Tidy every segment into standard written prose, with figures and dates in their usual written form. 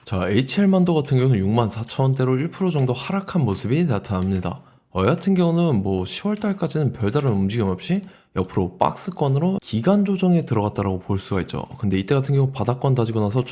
자, HL만도 같은 경우는 64,000원대로 1% 정도 하락한 모습이 나타납니다. 여하튼 경우는 10월달까지는 별다른 움직임 없이 옆으로 박스권으로 기간 조정에 들어갔다라고 볼 수가 있죠. 근데 이때 같은 경우 바닥권 다지고 나서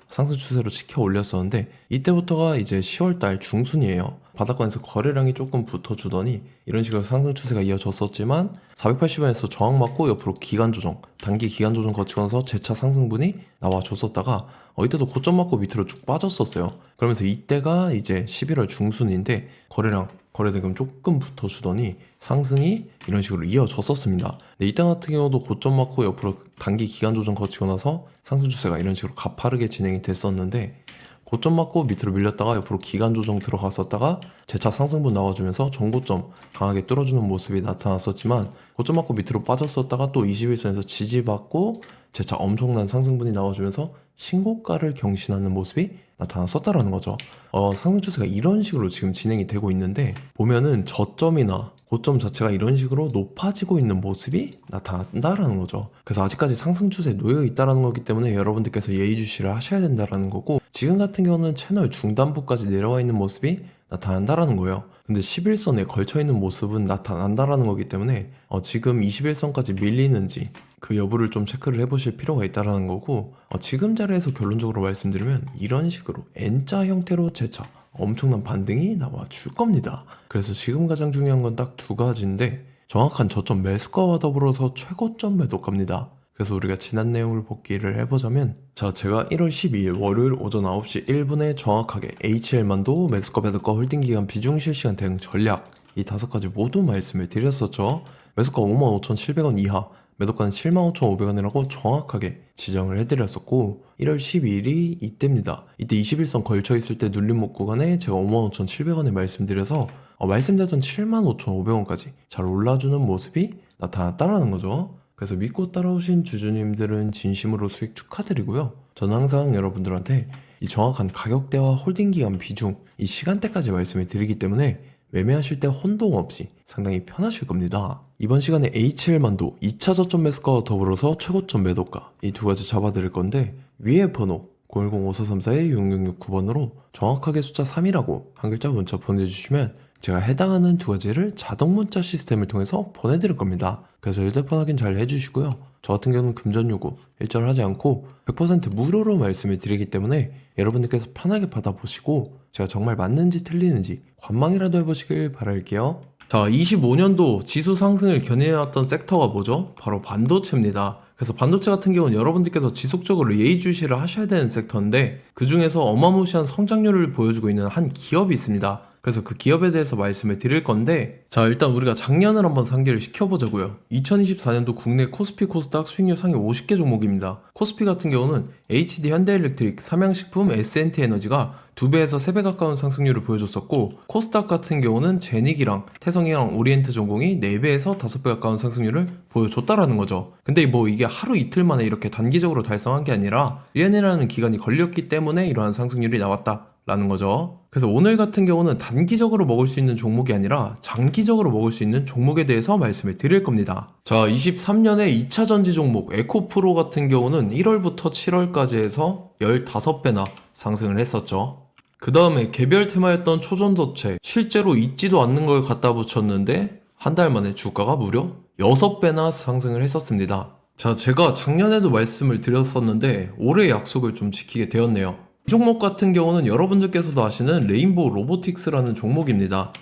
상승 추세로 지켜 올렸었는데 이때부터가 이제 10월달 중순이에요. 바닥권에서 거래량이 조금 붙어주더니 이런 식으로 상승 추세가 이어졌었지만 480원에서 저항 맞고 옆으로 기간 조정, 단기 기간 조정 거치고 나서 재차 상승분이 나와줬었다가 이때도 고점 맞고 밑으로 쭉 빠졌었어요. 그러면서 이때가 이제 11월 중순인데 거래대금 조금 붙어주더니 상승이 이런 식으로 이어졌었습니다. 근데 이때 같은 경우도 고점 맞고 옆으로 단기 기간 조정 거치고 나서 상승 추세가 이런 식으로 가파르게 진행이 됐었는데 고점 맞고 밑으로 밀렸다가 옆으로 기간 조정 들어갔었다가 재차 상승분 나와주면서 전고점 강하게 뚫어주는 모습이 나타났었지만 고점 맞고 밑으로 빠졌었다가 또 21선에서 지지받고 재차 엄청난 상승분이 나와주면서 신고가를 경신하는 모습이 나타났었다라는 거죠. 상승 추세가 이런 식으로 지금 진행이 되고 있는데 보면은 저점이나 고점 자체가 이런 식으로 높아지고 있는 모습이 나타난다라는 거죠. 그래서 아직까지 상승 추세에 놓여 있다라는 거기 때문에 여러분들께서 예의주시를 하셔야 된다라는 거고, 지금 같은 경우는 채널 중단부까지 내려와 있는 모습이 나타난다라는 거예요. 근데 11선에 걸쳐 있는 모습은 나타난다라는 거기 때문에 지금 21선까지 밀리는지 그 여부를 좀 체크를 해보실 필요가 있다라는 거고, 지금 자리에서 결론적으로 말씀드리면 이런 식으로 N자 형태로 재차 엄청난 반등이 나와 줄 겁니다. 그래서 지금 가장 중요한 건 딱 두 가지인데, 정확한 저점 매수가와 더불어서 최고점 매도가입니다. 그래서 우리가 지난 내용을 복기를 해보자면, 자, 제가 1월 12일 월요일 오전 9시 1분에 정확하게 HL만도 매수가 매도가 홀딩기간 비중 실시간 대응 전략 이 5가지 모두 말씀을 드렸었죠. 매수가 55,700원 이하, 매도가는 75,500원이라고 정확하게 지정을 해드렸었고, 1월 12일이 이때입니다. 이때 21선 걸쳐있을 때 눌림목 구간에 제가 55,700원에 말씀드려서 말씀드렸던 75,500원까지 잘 올라주는 모습이 나타났다라는 거죠. 그래서 믿고 따라오신 주주님들은 진심으로 수익 축하드리고요. 저는 항상 여러분들한테 이 정확한 가격대와 홀딩기간 비중, 이 시간대까지 말씀을 드리기 때문에 매매하실 때 혼동 없이 상당히 편하실 겁니다. 이번 시간에 HL만도 2차 저점 매수가와 더불어서 최고점 매도가 이 두 가지 잡아드릴 건데, 위에 번호 010-5434-6669번으로 정확하게 숫자 3이라고 한 글자 문자 보내주시면 제가 해당하는 두 가지를 자동 문자 시스템을 통해서 보내드릴 겁니다. 그래서 휴대폰 확인 잘 해주시고요. 저 같은 경우는 금전 요구 일절하지 않고 100% 무료로 말씀을 드리기 때문에 여러분들께서 편하게 받아보시고 제가 정말 맞는지 틀리는지 관망이라도 해보시길 바랄게요. 자, 25년도 지수 상승을 견인해왔던 섹터가 뭐죠? 바로 반도체입니다. 그래서 반도체 같은 경우는 여러분들께서 지속적으로 예의주시를 하셔야 되는 섹터인데, 그 중에서 어마무시한 성장률을 보여주고 있는 한 기업이 있습니다. 그래서 그 기업에 대해서 말씀을 드릴 건데, 자, 일단 우리가 작년을 한번 상기를 시켜보자고요. 2024년도 국내 코스피 코스닥 수익률 상위 50개 종목입니다. 코스피 같은 경우는 HD 현대일렉트릭, 삼양식품, S&T 에너지가 2배에서 3배 가까운 상승률을 보여줬었고, 코스닥 같은 경우는 제닉이랑 태성이랑 오리엔트 전공이 4배에서 5배 가까운 상승률을 보여줬다라는 거죠. 근데 이게 하루 이틀 만에 이렇게 단기적으로 달성한 게 아니라 1년이라는 기간이 걸렸기 때문에 이러한 상승률이 나왔다라는 거죠. 그래서 오늘 같은 경우는 단기적으로 먹을 수 있는 종목이 아니라 장기적으로 먹을 수 있는 종목에 대해서 말씀을 드릴 겁니다. 자, 23년에 2차 전지 종목 에코프로 같은 경우는 1월부터 7월까지 해서 15배나 상승을 했었죠. 그 다음에 개별 테마였던 초전도체, 실제로 있지도 않는 걸 갖다 붙였는데 한 달 만에 주가가 무려 6배나 상승을 했었습니다. 자, 제가 작년에도 말씀을 드렸었는데 올해 약속을 좀 지키게 되었네요. 이 종목 같은 경우는 여러분들께서도 아시는 레인보우 로보틱스라는 종목입니다.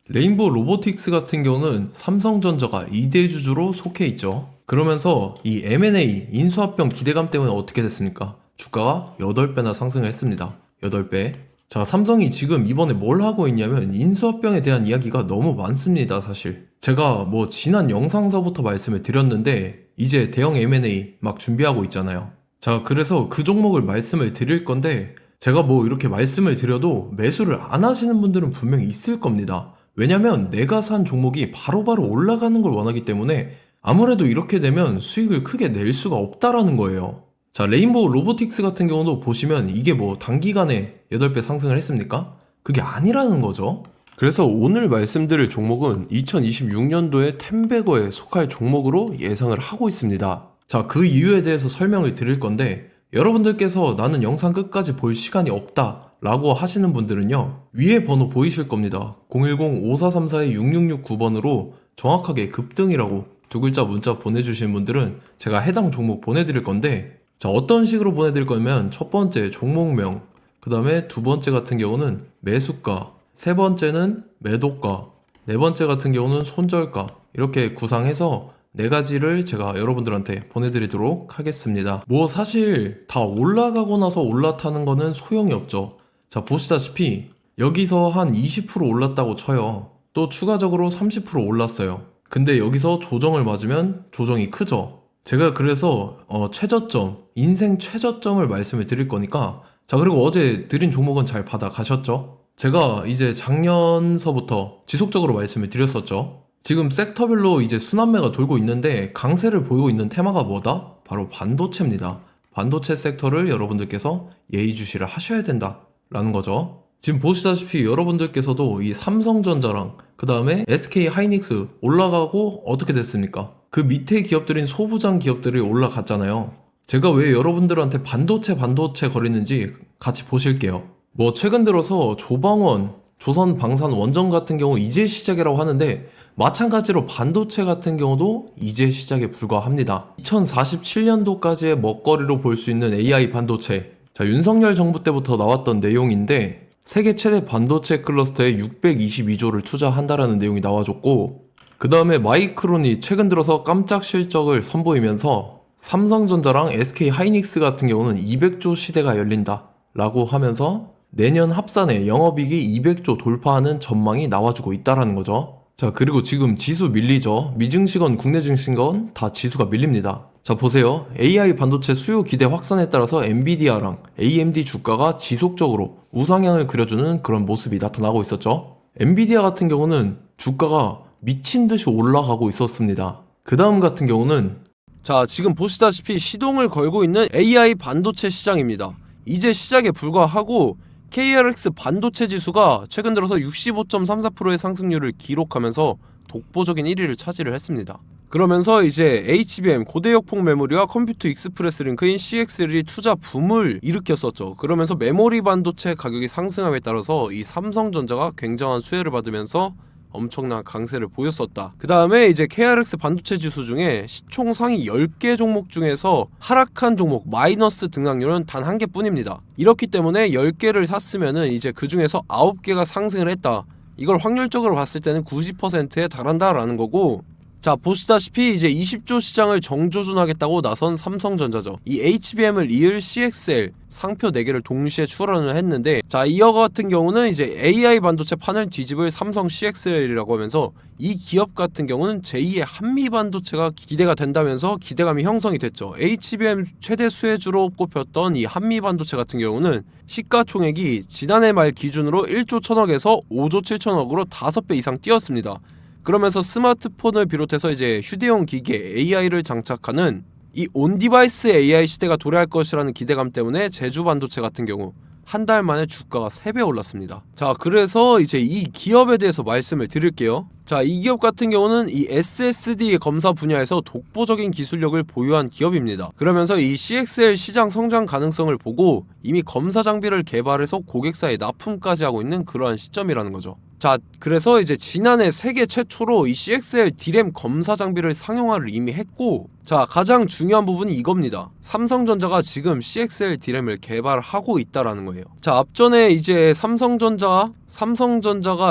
레인보우 로보틱스 같은 경우는 삼성전자가 2대 주주로 속해 있죠. 그러면서 이 M&A 인수합병 기대감 때문에 어떻게 됐습니까? 주가가 8배나 상승을 했습니다. 8배. 자, 삼성이 지금 이번에 뭘 하고 있냐면 인수합병에 대한 이야기가 너무 많습니다, 사실. 제가 지난 영상서부터 말씀을 드렸는데 이제 대형 M&A 막 준비하고 있잖아요. 자, 그래서 그 종목을 말씀을 드릴 건데, 제가 이렇게 말씀을 드려도 매수를 안 하시는 분들은 분명히 있을 겁니다. 왜냐면 내가 산 종목이 바로바로 올라가는 걸 원하기 때문에 아무래도 이렇게 되면 수익을 크게 낼 수가 없다라는 거예요. 자, 레인보우 로보틱스 같은 경우도 보시면 이게 단기간에 8배 상승을 했습니까? 그게 아니라는 거죠. 그래서 오늘 말씀드릴 종목은 2026년도에 텐베거에 속할 종목으로 예상을 하고 있습니다. 자, 그 이유에 대해서 설명을 드릴 건데, 여러분들께서 나는 영상 끝까지 볼 시간이 없다 라고 하시는 분들은요, 위에 번호 보이실 겁니다. 010-5434-6669번으로 정확하게 급등이라고 두 글자 문자 보내주신 분들은 제가 해당 종목 보내드릴 건데, 자, 어떤 식으로 보내드릴 거냐면 첫 번째 종목명, 그 다음에 두 번째 같은 경우는 매수가, 세 번째는 매도가, 네 번째 같은 경우는 손절가, 이렇게 구상해서 네 가지를 제가 여러분들한테 보내드리도록 하겠습니다. 뭐 사실 다 올라가고 나서 올라타는 거는 소용이 없죠. 자, 보시다시피 여기서 한 20% 올랐다고 쳐요. 또 추가적으로 30% 올랐어요. 근데 여기서 조정을 맞으면 조정이 크죠. 제가 그래서 최저점, 인생 최저점을 말씀을 드릴 거니까, 자, 그리고 어제 드린 종목은 잘 받아 가셨죠? 제가 이제 작년서부터 지속적으로 말씀을 드렸었죠. 지금 섹터별로 이제 순환매가 돌고 있는데 강세를 보이고 있는 테마가 뭐다? 바로 반도체입니다. 반도체 섹터를 여러분들께서 예의주시를 하셔야 된다라는 거죠. 지금 보시다시피 여러분들께서도 이 삼성전자랑 그 다음에 SK 하이닉스 올라가고 어떻게 됐습니까? 그 밑에 기업들인 소부장 기업들이 올라갔잖아요. 제가 왜 여러분들한테 반도체 거리는지 같이 보실게요. 뭐 최근 들어서 조방원, 조선방산원전 같은 경우 이제 시작이라고 하는데, 마찬가지로 반도체 같은 경우도 이제 시작에 불과합니다. 2047년도까지의 먹거리로 볼 수 있는 AI 반도체. 자, 윤석열 정부 때부터 나왔던 내용인데, 세계 최대 반도체 클러스터에 622조를 투자한다라는 내용이 나와줬고, 그 다음에 마이크론이 최근 들어서 깜짝 실적을 선보이면서 삼성전자랑 SK 하이닉스 같은 경우는 200조 시대가 열린다 라고 하면서 내년 합산에 영업이익이 200조 돌파하는 전망이 나와주고 있다라는 거죠. 자, 그리고 지금 지수 밀리죠. 미증시건 국내 증시건 다 지수가 밀립니다. 자, 보세요. AI 반도체 수요 기대 확산에 따라서 엔비디아랑 AMD 주가가 지속적으로 우상향을 그려주는 그런 모습이 나타나고 있었죠. 엔비디아 같은 경우는 주가가 미친 듯이 올라가고 있었습니다. 그 다음 같은 경우는, 자, 지금 보시다시피 시동을 걸고 있는 AI 반도체 시장입니다. 이제 시작에 불과하고 KRX 반도체 지수가 최근 들어서 65.34%의 상승률을 기록하면서 독보적인 1위를 차지를 했습니다. 그러면서 이제 HBM 고대역폭 메모리와 컴퓨터 익스프레스 링크인 CXL이 투자 붐을 일으켰었죠. 그러면서 메모리 반도체 가격이 상승함에 따라서 이 삼성전자가 굉장한 수혜를 받으면서 엄청난 강세를 보였었다. 그 다음에 이제 KRX 반도체 지수 중에 시총 상위 10개 종목 중에서 하락한 종목 마이너스 등락률은 단 1개 뿐입니다. 이렇기 때문에 10개를 샀으면은 이제 그 중에서 9개가 상승을 했다. 이걸 확률적으로 봤을 때는 90%에 달한다라는 거고, 자, 보시다시피 이제 20조 시장을 정조준하겠다고 나선 삼성전자죠. 이 HBM을 이을 CXL 상표 4개를 동시에 출원을 했는데, 자, 이어 같은 경우는 이제 AI 반도체 판을 뒤집을 삼성 CXL이라고 하면서 이 기업 같은 경우는 제2의 한미 반도체가 기대가 된다면서 기대감이 형성이 됐죠. HBM 최대 수혜주로 꼽혔던 이 한미 반도체 같은 경우는 시가총액이 지난해 말 기준으로 1조 1천억에서 5조 7천억으로 5배 이상 뛰었습니다. 그러면서 스마트폰을 비롯해서 이제 휴대용 기기에 AI를 장착하는 이 온디바이스 AI 시대가 도래할 것이라는 기대감 때문에 제주 반도체 같은 경우 한 달 만에 주가가 3배 올랐습니다. 자, 그래서 이제 이 기업에 대해서 말씀을 드릴게요. 자, 이 기업 같은 경우는 이 SSD 검사 분야에서 독보적인 기술력을 보유한 기업입니다. 그러면서 이 CXL 시장 성장 가능성을 보고 이미 검사 장비를 개발해서 고객사에 납품까지 하고 있는 그러한 시점이라는 거죠. 자, 그래서 이제 지난해 세계 최초로 이 CXL D램 검사 장비를 상용화를 이미 했고, 자, 가장 중요한 부분이 이겁니다. 삼성전자가 지금 CXL D램을 개발하고 있다라는 거예요. 자, 앞전에 이제 삼성전자가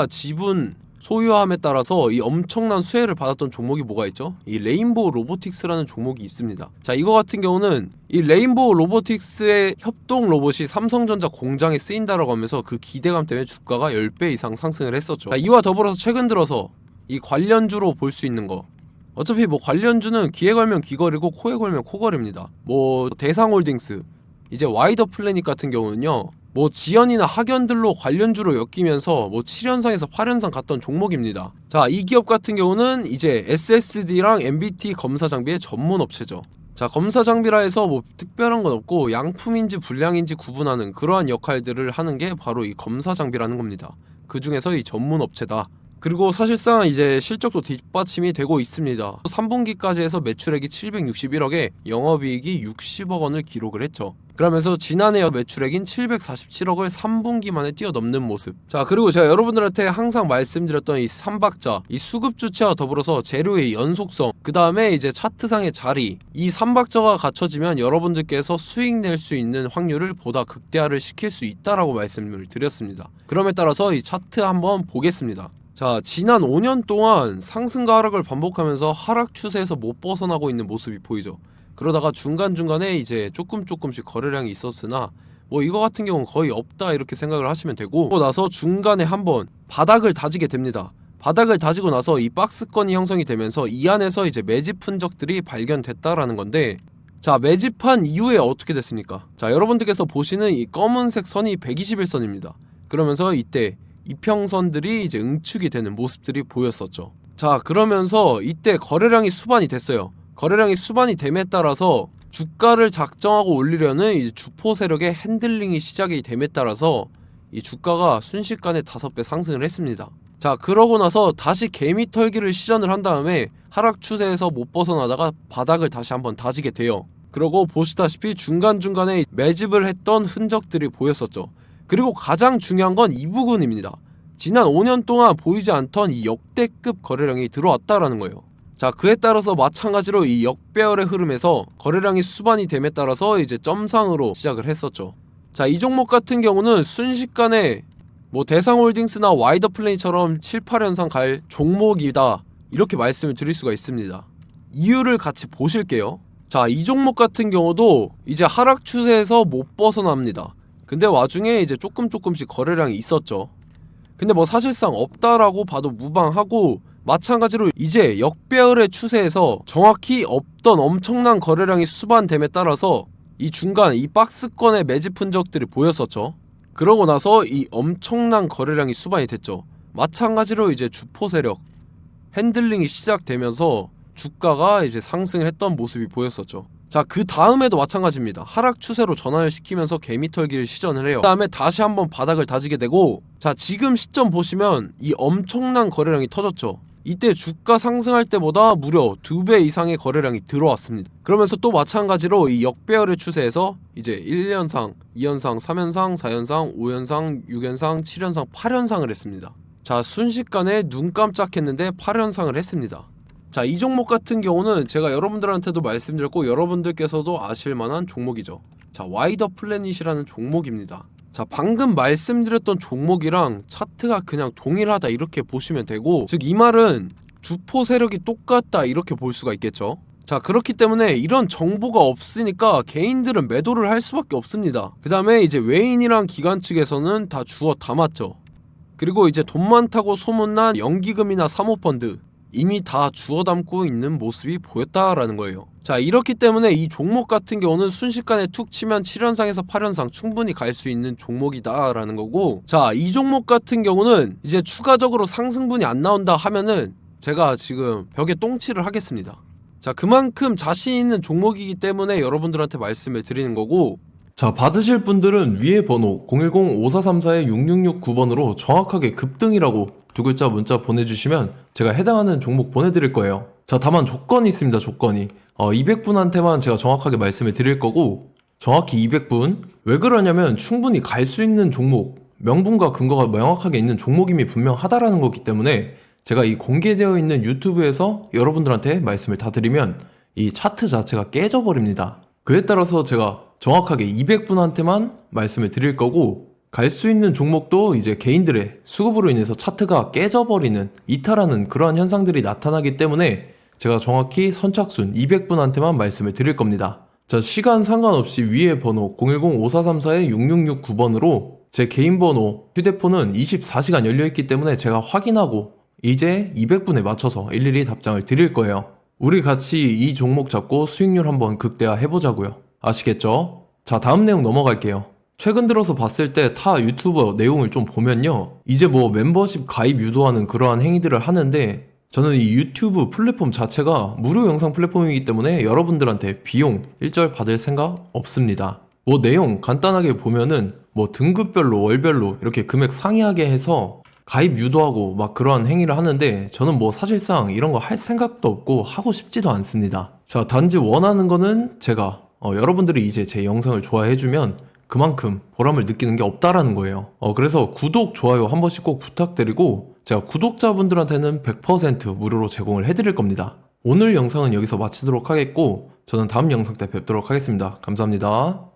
지분 소유함에 따라서 이 엄청난 수혜를 받았던 종목이 뭐가 있죠? 이 레인보우 로보틱스라는 종목이 있습니다. 자, 이거 같은 경우는 이 레인보우 로보틱스의 협동 로봇이 삼성전자 공장에 쓰인다라고 하면서 그 기대감 때문에 주가가 10배 이상 상승을 했었죠. 자, 이와 더불어서 최근 들어서 이 관련주로 볼 수 있는 거, 어차피 뭐 관련주는 귀에 걸면 귀걸이고 코에 걸면 코걸입니다. 뭐 대상홀딩스, 이제 와이더 플래닛 같은 경우는요, 뭐 지연이나 학연들로 관련주로 엮이면서 뭐 7연상에서 8연상 갔던 종목입니다. 자, 이 기업 같은 경우는 이제 SSD랑 MBT 검사 장비의 전문 업체죠. 자, 검사 장비라 해서 뭐 특별한 건 없고 양품인지 불량인지 구분하는 그러한 역할들을 하는 게 바로 이 검사 장비라는 겁니다. 그 중에서 이 전문 업체다. 그리고 사실상 이제 실적도 뒷받침이 되고 있습니다. 3분기까지 해서 매출액이 761억에 영업이익이 60억 원을 기록을 했죠. 그러면서 지난해 매출액인 747억을 3분기 만에 뛰어넘는 모습. 자, 그리고 제가 여러분들한테 항상 말씀드렸던 이 3박자, 이 수급 주체와 더불어서 재료의 연속성, 그 다음에 이제 차트상의 자리, 이 3박자가 갖춰지면 여러분들께서 수익 낼 수 있는 확률을 보다 극대화를 시킬 수 있다라고 말씀을 드렸습니다. 그럼에 따라서 이 차트 한번 보겠습니다. 자, 지난 5년 동안 상승과 하락을 반복하면서 하락 추세에서 못 벗어나고 있는 모습이 보이죠. 그러다가 중간중간에 이제 조금씩 거래량이 있었으나 뭐 이거 같은 경우는 거의 없다 이렇게 생각을 하시면 되고, 그러고 나서 중간에 한번 바닥을 다지게 됩니다. 바닥을 다지고 나서 이 박스권이 형성이 되면서 이 안에서 이제 매집 흔적들이 발견됐다라는 건데, 자, 매집한 이후에 어떻게 됐습니까? 자, 여러분들께서 보시는 이 검은색 선이 121선입니다. 그러면서 이때 이평선들이 이제 응축이 되는 모습들이 보였었죠. 자, 그러면서 이때 거래량이 수반이 됐어요. 거래량이 수반이 됨에 따라서 주가를 작정하고 올리려는 이제 주포 세력의 핸들링이 시작이 됨에 따라서 이 주가가 순식간에 5배 상승을 했습니다. 자, 그러고 나서 다시 개미 털기를 시전을 한 다음에 하락 추세에서 못 벗어나다가 바닥을 다시 한번 다지게 돼요. 그러고 보시다시피 중간중간에 매집을 했던 흔적들이 보였었죠. 그리고 가장 중요한 건 이 부분입니다. 지난 5년 동안 보이지 않던 이 역대급 거래량이 들어왔다라는 거예요. 자, 그에 따라서 마찬가지로 이 역배열의 흐름에서 거래량이 수반이 됨에 따라서 이제 점상으로 시작을 했었죠. 자, 이 종목 같은 경우는 순식간에 뭐 대상홀딩스나 와이더플레이처럼 7, 8연상 갈 종목이다 이렇게 말씀을 드릴 수가 있습니다. 이유를 같이 보실게요. 자, 이 종목 같은 경우도 이제 하락 추세에서 못 벗어납니다. 근데 와중에 이제 조금씩 거래량이 있었죠. 근데 뭐 사실상 없다라고 봐도 무방하고, 마찬가지로 이제 역배열의 추세에서 정확히 없던 엄청난 거래량이 수반됨에 따라서 이 중간 이 박스권의 매집 흔적들이 보였었죠. 그러고 나서 이 엄청난 거래량이 수반이 됐죠. 마찬가지로 이제 주포 세력 핸들링이 시작되면서 주가가 이제 상승을 했던 모습이 보였었죠. 자, 그 다음에도 마찬가지입니다. 하락 추세로 전환을 시키면서 개미털기를 시전을 해요. 그 다음에 다시 한번 바닥을 다지게 되고, 자, 지금 시점 보시면 이 엄청난 거래량이 터졌죠. 이때 주가 상승할 때보다 무려 2배 이상의 거래량이 들어왔습니다. 그러면서 또 마찬가지로 이 역배열의 추세에서 이제 1연상, 2연상, 3연상, 4연상, 5연상, 6연상, 7연상, 8연상을 했습니다. 자, 순식간에 눈 깜짝했는데 8연상을 했습니다. 자, 이 종목 같은 경우는 제가 여러분들한테도 말씀드렸고 여러분들께서도 아실만한 종목이죠. 자, 와이더 플래닛이라는 종목입니다. 자, 방금 말씀드렸던 종목이랑 차트가 그냥 동일하다 이렇게 보시면 되고, 즉 이 말은 주포 세력이 똑같다 이렇게 볼 수가 있겠죠. 자, 그렇기 때문에 이런 정보가 없으니까 개인들은 매도를 할 수밖에 없습니다. 그 다음에 이제 외인이랑 기관 측에서는 다 주워 담았죠. 그리고 이제 돈 많다고 소문난 연기금이나 사모펀드 이미 다 주워 담고 있는 모습이 보였다라는 거예요. 자, 이렇기 때문에 이 종목 같은 경우는 순식간에 툭 치면 7연상에서 8연상 충분히 갈 수 있는 종목이다라는 거고, 자, 이 종목 같은 경우는 이제 추가적으로 상승분이 안 나온다 하면은 제가 지금 벽에 똥칠을 하겠습니다. 자, 그만큼 자신 있는 종목이기 때문에 여러분들한테 말씀을 드리는 거고, 자, 받으실 분들은 위에 번호 010-5434-6669번으로 정확하게 급등이라고 두 글자 문자 보내주시면 제가 해당하는 종목 보내드릴 거예요. 자, 다만 조건이 있습니다. 조건이 200분한테만 제가 정확하게 말씀을 드릴 거고, 정확히 200분. 왜 그러냐면 충분히 갈 수 있는 종목, 명분과 근거가 명확하게 있는 종목임이 분명하다라는 거기 때문에 제가 이 공개되어 있는 유튜브에서 여러분들한테 말씀을 다 드리면 이 차트 자체가 깨져버립니다. 그에 따라서 제가 정확하게 200분한테만 말씀을 드릴 거고, 갈 수 있는 종목도 이제 개인들의 수급으로 인해서 차트가 깨져버리는, 이탈하는 그러한 현상들이 나타나기 때문에 제가 정확히 선착순 200분한테만 말씀을 드릴 겁니다. 자, 시간 상관없이 위에 번호 010-5434-6669번으로 제 개인 번호, 휴대폰은 24시간 열려있기 때문에 제가 확인하고 이제 200분에 맞춰서 일일이 답장을 드릴 거예요. 우리 같이 이 종목 잡고 수익률 한번 극대화 해보자고요. 아시겠죠? 자, 다음 내용 넘어갈게요. 최근 들어서 봤을 때 타 유튜버 내용을 좀 보면요, 이제 뭐 멤버십 가입 유도하는 그러한 행위들을 하는데, 저는 이 유튜브 플랫폼 자체가 무료 영상 플랫폼이기 때문에 여러분들한테 비용 일절 받을 생각 없습니다. 뭐 내용 간단하게 보면은 뭐 등급별로 월별로 이렇게 금액 상이하게 해서 가입 유도하고 막 그러한 행위를 하는데 저는 뭐 사실상 이런 거 할 생각도 없고 하고 싶지도 않습니다. 자, 단지 원하는 거는 제가 여러분들이 이제 제 영상을 좋아해주면 그만큼 보람을 느끼는 게 없다라는 거예요. 그래서 구독, 좋아요 한 번씩 꼭 부탁드리고 제가 구독자분들한테는 100% 무료로 제공을 해드릴 겁니다. 오늘 영상은 여기서 마치도록 하겠고 저는 다음 영상 때 뵙도록 하겠습니다. 감사합니다.